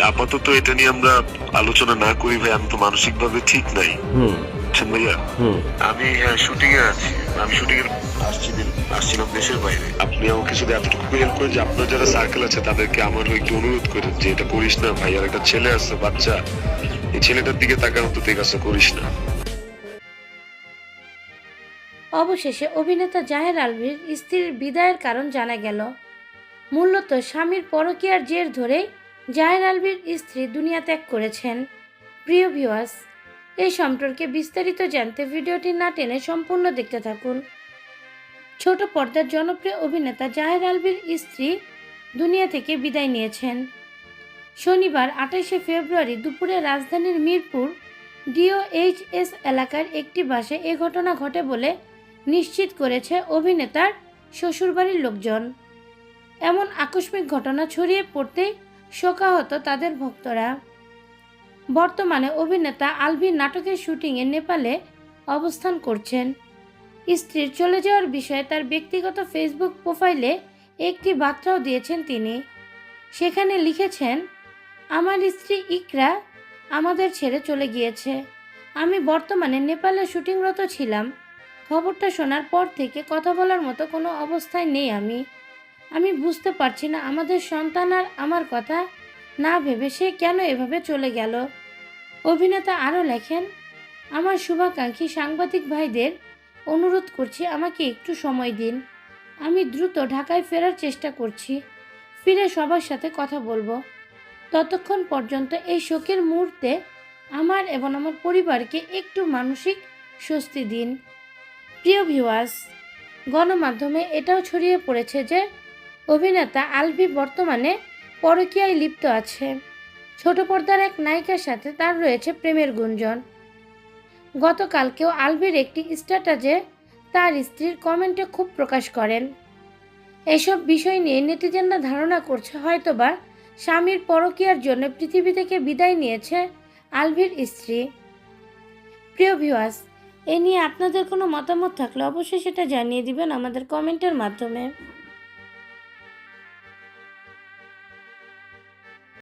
আপাতত এটা নিয়ে আমরা আলোচনা না করি ভাই, আমি তো মানসিক ভাবে ঠিক নাই। ভাইয়া আমি শুটিং এ আছি, আমি শুটিং এর আসছিলাম দেশের বাইরে। আপনি আমাকে শুধু এতটুকু হেল্প করেন যে আপনার যারা সার্কেল আছে তাদেরকে আমার একটু অনুরোধ করেন যে এটা করিস না ভাই, আর একটা ছেলে আছে বাচ্চা, এই ছেলেটার দিকে তাকানো তো ঠিক আছে, করিস না। অবশেষে অভিনেতা জাহের আলভীর স্ত্রীর বিদায়ের কারণ জানা গেল। মূলত স্বামীর পরকীয়ার জের ধরেই জাহের আলভীর স্ত্রী দুনিয়া ত্যাগ করেছেন। প্রিয় ভিউয়ার্স, এই সম্পর্কে বিস্তারিত জানতে ভিডিওটি না টেনে সম্পূর্ণ দেখতে থাকুন। ছোট পর্দার জনপ্রিয় অভিনেতা জাহের আলভীর স্ত্রী দুনিয়া থেকে বিদায় নিয়েছেন। শনিবার 28শে ফেব্রুয়ারি দুপুরে রাজধানীর মিরপুর DOHS এলাকার একটি বাসে এ ঘটনা ঘটে বলে নিশ্চিত করেছে অভিনেতার শ্বশুরবাড়ির লোকজন। এমন আকস্মিক ঘটনা ছড়িয়ে পড়তেই শোকাহত তাদের ভক্তরা। বর্তমানে অভিনেতা আলভীর নাটকের শুটিংয়ে নেপালে অবস্থান করছেন। স্ত্রীর চলে যাওয়ার বিষয়ে তার ব্যক্তিগত ফেসবুক প্রোফাইলে একটি বার্তাও দিয়েছেন তিনি। সেখানে লিখেছেন, আমার স্ত্রী ইকরা আমাদের ছেড়ে চলে গিয়েছে। আমি বর্তমানে নেপালে শুটিংরত ছিলাম। খবরটা শোনার পর থেকে কথা বলার মতো কোনো অবস্থায় নেই আমি বুঝতে পারছি না আমাদের সন্তান আর আমার কথা না ভেবে সে কেন এভাবে চলে গেল। অভিনেতা আরও লেখেন, আমার শুভাকাঙ্ক্ষী সাংবাদিক ভাইদের অনুরোধ করছি আমাকে একটু সময় দিন। আমি দ্রুত ঢাকায় ফেরার চেষ্টা করছি। ফিরে সবার সাথে কথা বলবো। ততক্ষণ পর্যন্ত এই শোকের মুহূর্তে আমার এবং আমার পরিবারকে একটু মানসিক স্বস্তি দিন। প্রিয় ভিউয়ার্স, গণমাধ্যমে এটাও ছড়িয়ে পড়েছে যে অভিনেতা আলভী বর্তমানে পরকীয়ায় লিপ্ত আছে। ছোট পর্দার এক নায়িকার সাথে তার রয়েছে প্রেমের গুঞ্জন। গতকালকেও আলভীর একটি স্ট্যাটাসে তার স্ত্রীর কমেন্টে ক্ষোভ প্রকাশ করেন। এসব বিষয় নিয়ে নেটিজেনরা ধারণা করছে হয়তোবা স্বামীর পরকীয়ার জন্য পৃথিবী থেকে বিদায় নিয়েছে আলভীর স্ত্রী। প্রিয় ভিউয়ার্স, এ নিয়ে আপনাদের কোনো মতামত থাকলে অবশ্যই সেটা জানিয়ে দিবেন আমাদের কমেন্টের মাধ্যমে।